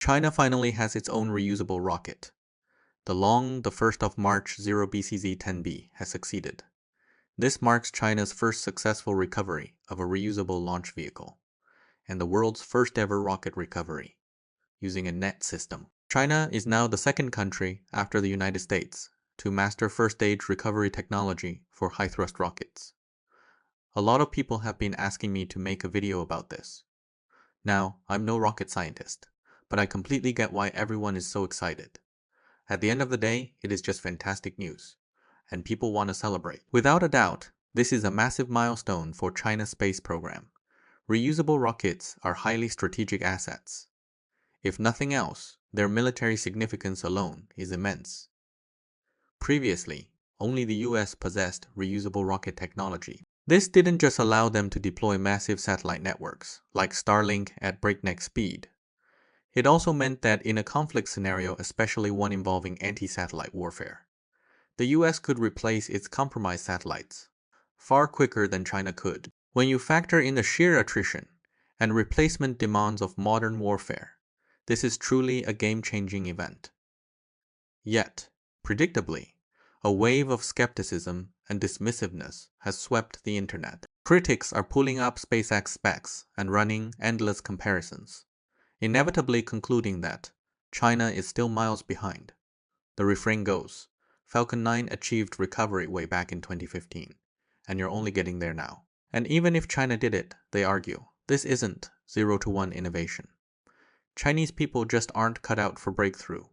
China finally has its own reusable rocket. The 1st of March 0BCZ-10B has succeeded. This marks China's first successful recovery of a reusable launch vehicle, and the world's first ever rocket recovery, using a net system. China is now the second country after the United States to master first-stage recovery technology for high-thrust rockets. A lot of people have been asking me to make a video about this. Now, I'm no rocket scientist, but I completely get why everyone is so excited. At the end of the day, it is just fantastic news, and people want to celebrate. Without a doubt, this is a massive milestone for China's space program. Reusable rockets are highly strategic assets. If nothing else, their military significance alone is immense. Previously, only the US possessed reusable rocket technology. This didn't just allow them to deploy massive satellite networks, like Starlink at breakneck speed. It also meant that in a conflict scenario, especially one involving anti-satellite warfare, the US could replace its compromised satellites far quicker than China could. When you factor in the sheer attrition and replacement demands of modern warfare, this is truly a game-changing event. Yet, predictably, a wave of skepticism and dismissiveness has swept the internet. Critics are pulling up SpaceX specs and running endless comparisons, inevitably concluding that China is still miles behind. The refrain goes, Falcon 9 achieved recovery way back in 2015, and you're only getting there now. And even if China did it, they argue, this isn't 0-to-1 innovation. Chinese people just aren't cut out for breakthrough.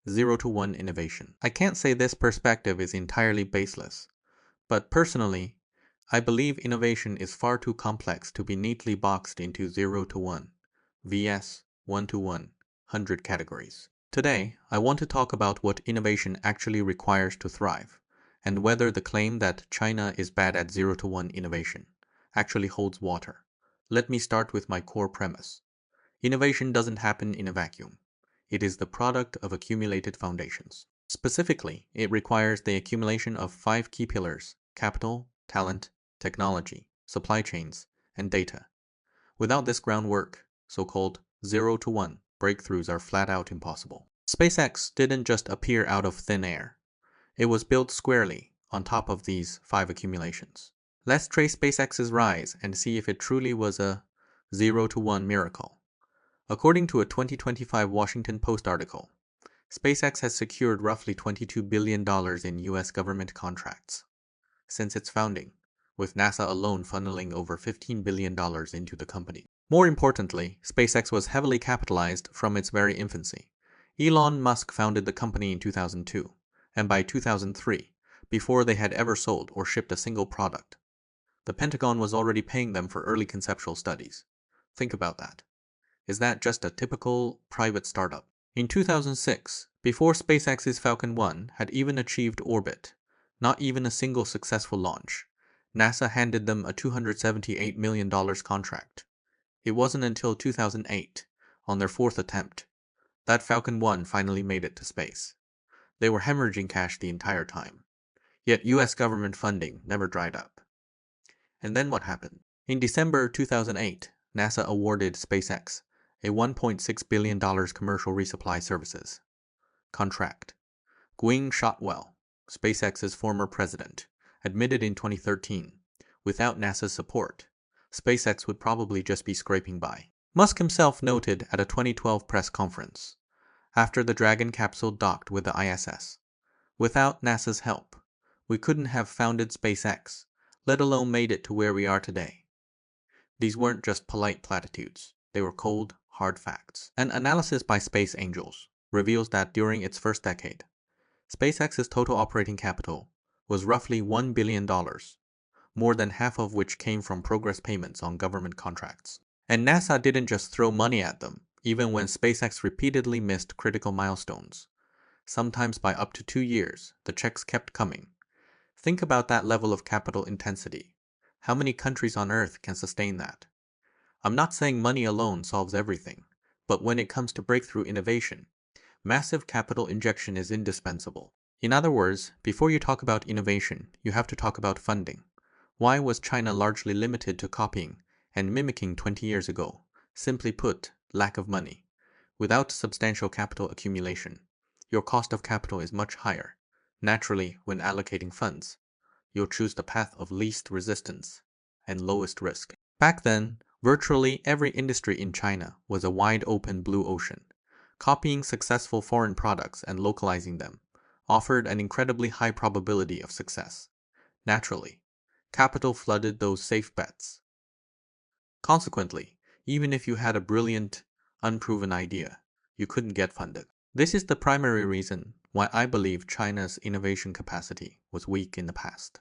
0-to-1 innovation. I can't say this perspective is entirely baseless, but personally, I believe innovation is far too complex to be neatly boxed into 0-to-1, vs 1-to-1, 100 categories. Today, I want to talk about what innovation actually requires to thrive, and whether the claim that China is bad at 0-to-1 innovation actually holds water. Let me start with my core premise. Innovation doesn't happen in a vacuum. It is the product of accumulated foundations. Specifically, it requires the accumulation of 5 key pillars: capital, talent, technology, supply chains, and data. Without this groundwork, so-called 0-to-1 breakthroughs are flat out impossible. SpaceX didn't just appear out of thin air. It was built squarely on top of these 5 accumulations. Let's trace SpaceX's rise and see if it truly was a 0-to-1 miracle. According to a 2025 Washington Post article, SpaceX has secured roughly $22 billion in US government contracts since its founding, with NASA alone funneling over $15 billion into the company. More importantly, SpaceX was heavily capitalized from its very infancy. Elon Musk founded the company in 2002, and by 2003, before they had ever sold or shipped a single product, the Pentagon was already paying them for early conceptual studies. Think about that. Is that just a typical private startup? In 2006, before SpaceX's Falcon 1 had even achieved orbit, not even a single successful launch, NASA handed them a $278 million contract. It wasn't until 2008, on their 4th attempt, that Falcon 1 finally made it to space. They were hemorrhaging cash the entire time. Yet US government funding never dried up. And then what happened? In December 2008, NASA awarded SpaceX a $1.6 billion commercial resupply services contract. Gwynne Shotwell, SpaceX's former president, admitted in 2013, without NASA's support, SpaceX would probably just be scraping by. Musk himself noted at a 2012 press conference, after the Dragon capsule docked with the ISS, without NASA's help, we couldn't have founded SpaceX, let alone made it to where we are today. These weren't just polite platitudes, they were cold, hard facts. An analysis by Space Angels reveals that during its first decade, SpaceX's total operating capital was roughly $1 billion, more than half of which came from progress payments on government contracts. And NASA didn't just throw money at them, even when SpaceX repeatedly missed critical milestones. Sometimes by up to 2 years, the checks kept coming. Think about that level of capital intensity. How many countries on Earth can sustain that? I'm not saying money alone solves everything, but when it comes to breakthrough innovation, massive capital injection is indispensable. In other words, before you talk about innovation, you have to talk about funding. Why was China largely limited to copying and mimicking 20 years ago? Simply put, lack of money. Without substantial capital accumulation, your cost of capital is much higher. Naturally, when allocating funds, you'll choose the path of least resistance and lowest risk. Back then, virtually every industry in China was a wide open blue ocean. Copying successful foreign products and localizing them offered an incredibly high probability of success. Naturally, capital flooded those safe bets. Consequently, even if you had a brilliant, unproven idea, you couldn't get funded. This is the primary reason why I believe China's innovation capacity was weak in the past.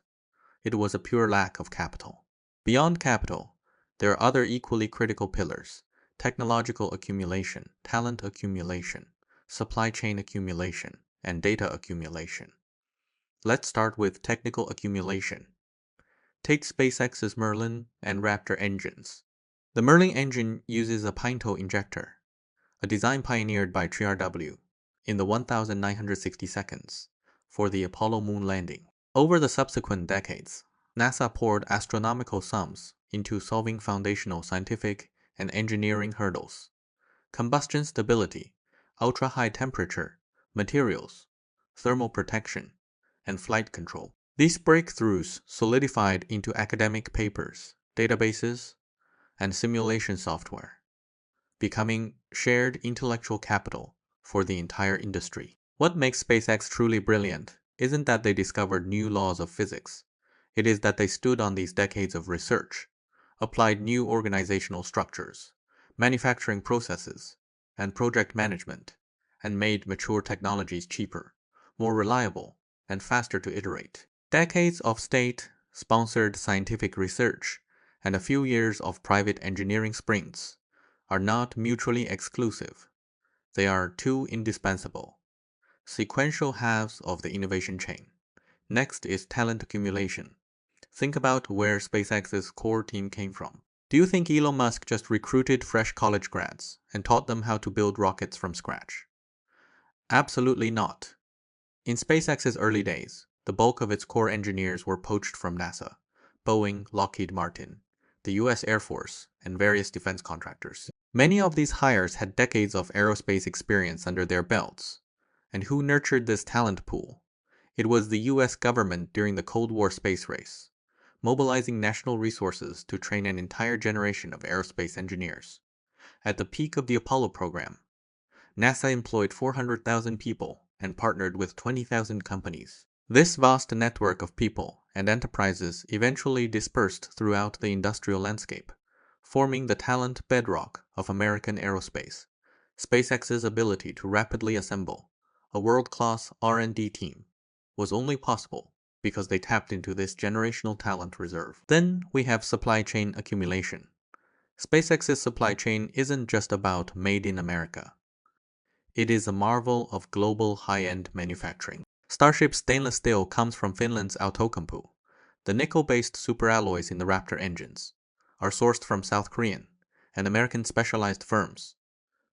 It was a pure lack of capital. Beyond capital, there are other equally critical pillars: technological accumulation, talent accumulation, supply chain accumulation, and data accumulation. Let's start with technical accumulation. Take SpaceX's Merlin and Raptor engines. The Merlin engine uses a Pinto injector, a design pioneered by TRW in the 1960 seconds for the Apollo moon landing. Over the subsequent decades, NASA poured astronomical sums into solving foundational scientific and engineering hurdles: combustion stability, ultra-high temperature, materials, thermal protection, and flight control. These breakthroughs solidified into academic papers, databases, and simulation software, becoming shared intellectual capital for the entire industry. What makes SpaceX truly brilliant isn't that they discovered new laws of physics. It is that they stood on these decades of research, applied new organizational structures, manufacturing processes, and project management, and made mature technologies cheaper, more reliable, and faster to iterate. Decades of state-sponsored scientific research and a few years of private engineering sprints are not mutually exclusive. They are two indispensable, sequential halves of the innovation chain. Next is talent accumulation. Think about where SpaceX's core team came from. Do you think Elon Musk just recruited fresh college grads and taught them how to build rockets from scratch? Absolutely not. In SpaceX's early days, the bulk of its core engineers were poached from NASA, Boeing, Lockheed Martin, the US Air Force, and various defense contractors. Many of these hires had decades of aerospace experience under their belts. And who nurtured this talent pool? It was the US government during the Cold War space race, mobilizing national resources to train an entire generation of aerospace engineers. At the peak of the Apollo program, NASA employed 400,000 people and partnered with 20,000 companies. This vast network of people and enterprises eventually dispersed throughout the industrial landscape, forming the talent bedrock of American aerospace. SpaceX's ability to rapidly assemble a world-class R&D team was only possible because they tapped into this generational talent reserve. Then we have supply chain accumulation. SpaceX's supply chain isn't just about made in America. It is a marvel of global high-end manufacturing. Starship's stainless steel comes from Finland's Outokumpu. The nickel-based superalloys in the Raptor engines are sourced from South Korean and American specialized firms.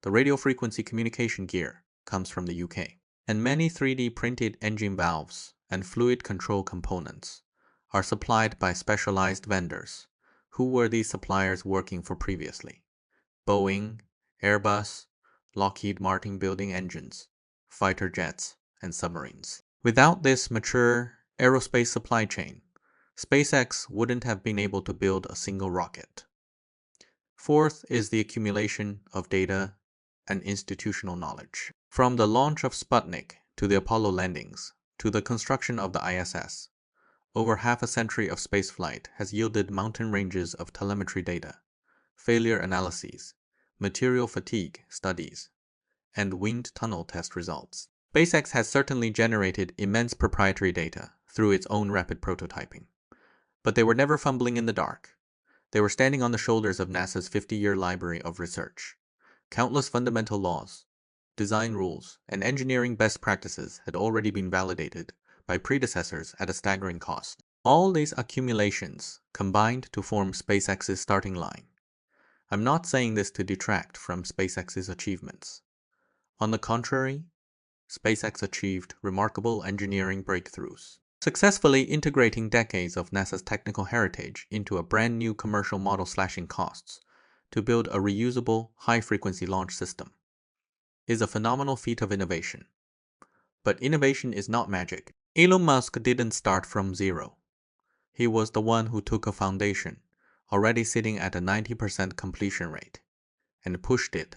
The radio frequency communication gear comes from the UK. And many 3D printed engine valves and fluid control components are supplied by specialized vendors. Who were these suppliers working for previously? Boeing, Airbus, Lockheed Martin building engines, fighter jets, and submarines. Without this mature aerospace supply chain, SpaceX wouldn't have been able to build a single rocket. Fourth is the accumulation of data and institutional knowledge. From the launch of Sputnik to the Apollo landings to the construction of the ISS, over half a century of spaceflight has yielded mountain ranges of telemetry data, failure analyses, material fatigue studies, and wind tunnel test results. SpaceX has certainly generated immense proprietary data through its own rapid prototyping. But they were never fumbling in the dark. They were standing on the shoulders of NASA's 50-year library of research. Countless fundamental laws, design rules, and engineering best practices had already been validated by predecessors at a staggering cost. All these accumulations combined to form SpaceX's starting line. I'm not saying this to detract from SpaceX's achievements. On the contrary, SpaceX achieved remarkable engineering breakthroughs, successfully integrating decades of NASA's technical heritage into a brand new commercial model slashing costs to build a reusable, high-frequency launch system. is a phenomenal feat of innovation. But innovation is not magic. Elon Musk didn't start from zero. He was the one who took a foundation, already sitting at a 90% completion rate, and pushed it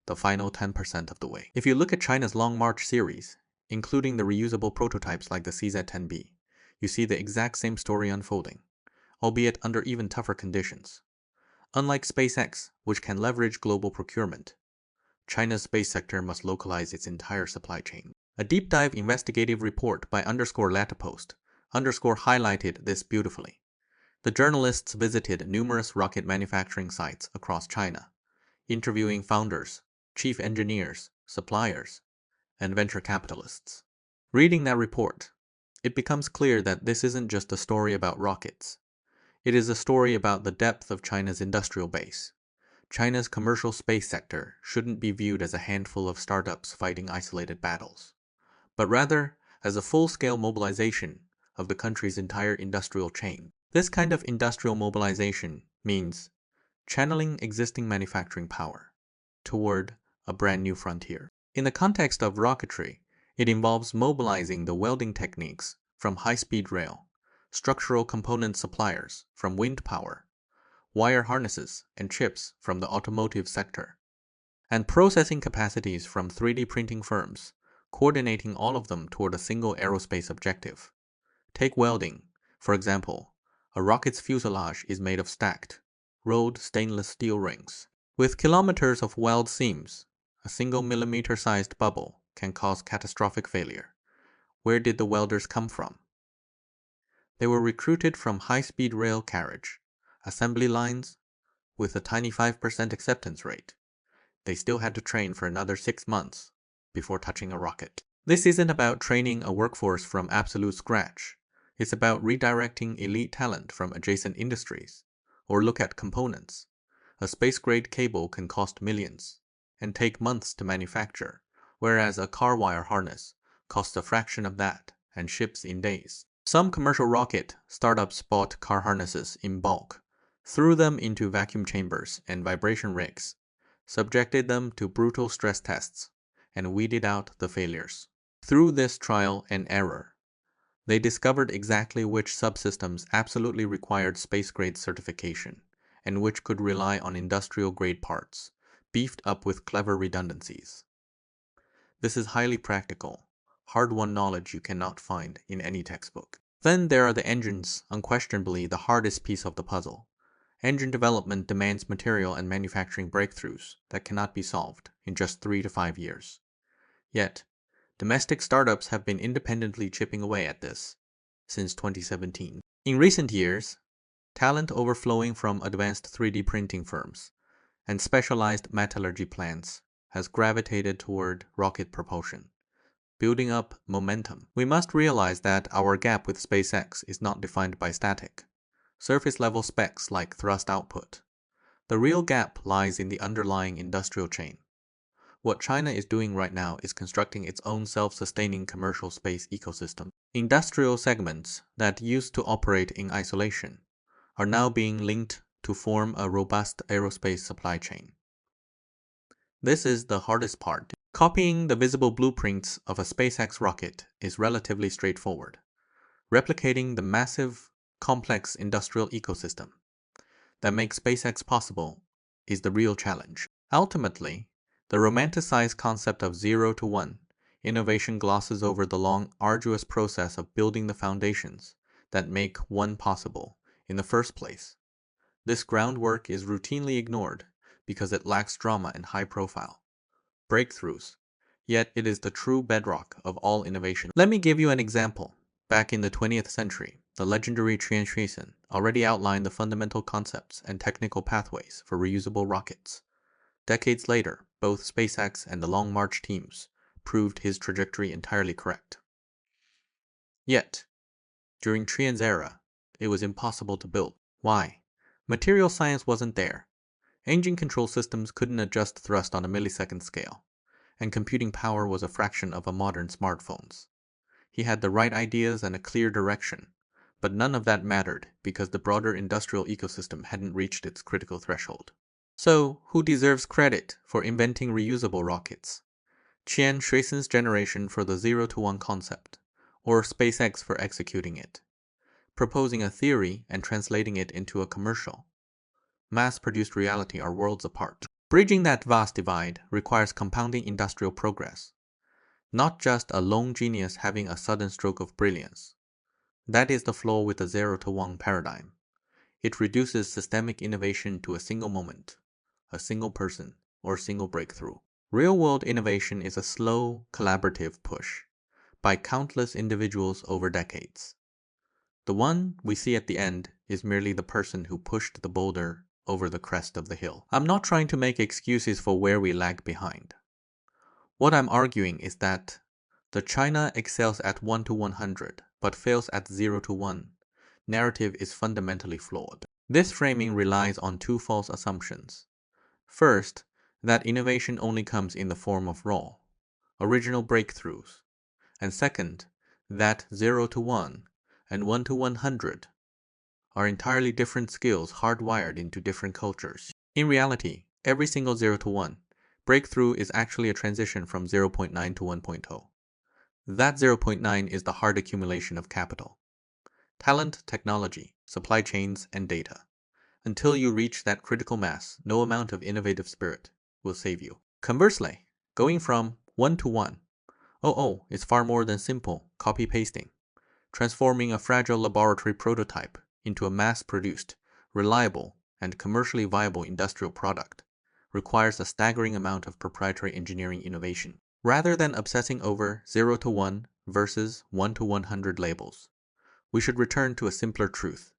the final 10% of the way. If you look at China's Long March series, including the reusable prototypes like the CZ-10B, you see the exact same story unfolding, albeit under even tougher conditions. Unlike SpaceX, which can leverage global procurement, China's space sector must localize its entire supply chain. A deep dive investigative report by _Latapost highlighted this beautifully. The journalists visited numerous rocket manufacturing sites across China, interviewing founders, chief engineers, suppliers, and venture capitalists. Reading that report, it becomes clear that this isn't just a story about rockets. It is a story about the depth of China's industrial base. China's commercial space sector shouldn't be viewed as a handful of startups fighting isolated battles, but rather as a full-scale mobilization of the country's entire industrial chain. This kind of industrial mobilization means channeling existing manufacturing power toward a brand new frontier. In the context of rocketry, it involves mobilizing the welding techniques from high-speed rail, structural component suppliers from wind power, wire harnesses and chips from the automotive sector, and processing capacities from 3D printing firms, coordinating all of them toward a single aerospace objective. Take welding, for example. A rocket's fuselage is made of stacked, rolled stainless steel rings. With kilometers of weld seams, a single millimeter-sized bubble can cause catastrophic failure. Where did the welders come from? They were recruited from high-speed rail carriage, assembly lines, with a tiny 5% acceptance rate. They still had to train for another 6 months before touching a rocket. This isn't about training a workforce from absolute scratch. It's about redirecting elite talent from adjacent industries. Or look at components. A space-grade cable can cost millions and take months to manufacture, whereas a car wire harness costs a fraction of that and ships in days. Some commercial rocket startups bought car harnesses in bulk, threw them into vacuum chambers and vibration rigs, subjected them to brutal stress tests, and weeded out the failures. Through this trial and error, they discovered exactly which subsystems absolutely required space-grade certification, and which could rely on industrial-grade parts, beefed up with clever redundancies. This is highly practical, hard-won knowledge you cannot find in any textbook. Then there are the engines, unquestionably the hardest piece of the puzzle. Engine development demands material and manufacturing breakthroughs that cannot be solved in just 3 to 5 years. Yet, domestic startups have been independently chipping away at this since 2017. In recent years, talent overflowing from advanced 3D printing firms and specialized metallurgy plants has gravitated toward rocket propulsion, building up momentum. We must realize that our gap with SpaceX is not defined by static, surface-level specs like thrust output. The real gap lies in the underlying industrial chain. What China is doing right now is constructing its own self-sustaining commercial space ecosystem. Industrial segments that used to operate in isolation are now being linked to form a robust aerospace supply chain. This is the hardest part. Copying the visible blueprints of a SpaceX rocket is relatively straightforward. Replicating the massive, complex industrial ecosystem that makes SpaceX possible is the real challenge. Ultimately, the romanticized concept of 0 to 1 innovation glosses over the long, arduous process of building the foundations that make 1 possible in the first place. This groundwork is routinely ignored because it lacks drama and high profile breakthroughs, yet it is the true bedrock of all innovation. Let me give you an example. Back in the 20th century, the legendary Tianxuan already outlined the fundamental concepts and technical pathways for reusable rockets. Decades later, both SpaceX and the Long March teams proved his trajectory entirely correct. Yet, during Tian's era, it was impossible to build. Why? Material science wasn't there. Engine control systems couldn't adjust thrust on a millisecond scale, and computing power was a fraction of a modern smartphone's. He had the right ideas and a clear direction, but none of that mattered because the broader industrial ecosystem hadn't reached its critical threshold. So, who deserves credit for inventing reusable rockets? Qian Shuisen's generation for the 0 to 1 concept, or SpaceX for executing it, proposing a theory and translating it into a commercial, mass-produced reality are worlds apart. Bridging that vast divide requires compounding industrial progress, not just a lone genius having a sudden stroke of brilliance. That is the flaw with the 0 to 1 paradigm. It reduces systemic innovation to a single moment, a single person, or single breakthrough. Real-world innovation is a slow, collaborative push by countless individuals over decades. The one we see at the end is merely the person who pushed the boulder over the crest of the hill. I'm not trying to make excuses for where we lag behind. What I'm arguing is that the China excels at 1 to 100 but fails at 0 to 1 narrative is fundamentally flawed. This framing relies on two false assumptions. First, that innovation only comes in the form of raw, original breakthroughs, and second, that 0 to 1 and 1 to 100 are entirely different skills hardwired into different cultures. In reality, every single 0 to 1 breakthrough is actually a transition from 0.9 to 1.0. That 0.9 is the hard accumulation of capital, talent, technology, supply chains, and data. Until you reach that critical mass, no amount of innovative spirit will save you. Conversely, going from 1 to 1.0 is far more than simple copy-pasting. Transforming a fragile laboratory prototype into a mass-produced, reliable, and commercially viable industrial product requires a staggering amount of proprietary engineering innovation. Rather than obsessing over 0 to 1 versus 1 to 100 labels, we should return to a simpler truth.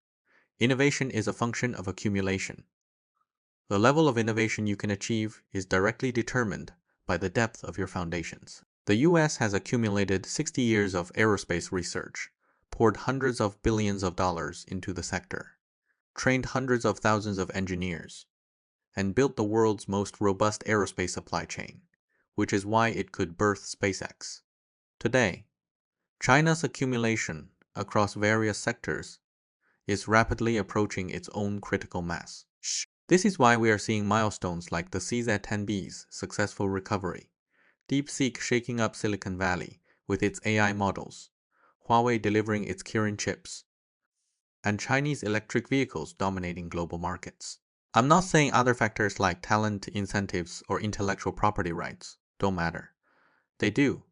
Innovation is a function of accumulation. The level of innovation you can achieve is directly determined by the depth of your foundations. The US has accumulated 60 years of aerospace research, poured hundreds of billions of dollars into the sector, trained hundreds of thousands of engineers, and built the world's most robust aerospace supply chain, which is why it could birth SpaceX. Today, China's accumulation across various sectors is rapidly approaching its own critical mass. This is why we are seeing milestones like the CZ-10B's successful recovery, DeepSeek shaking up Silicon Valley with its AI models, Huawei delivering its Kirin chips, and Chinese electric vehicles dominating global markets. I'm not saying other factors like talent, incentives, or intellectual property rights don't matter. They do.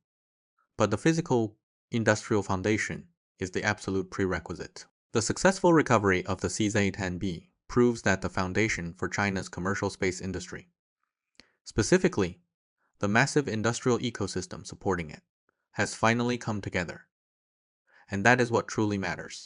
But the physical industrial foundation is the absolute prerequisite. The successful recovery of the CZ-10B proves that the foundation for China's commercial space industry, specifically the massive industrial ecosystem supporting it, has finally come together. And that is what truly matters.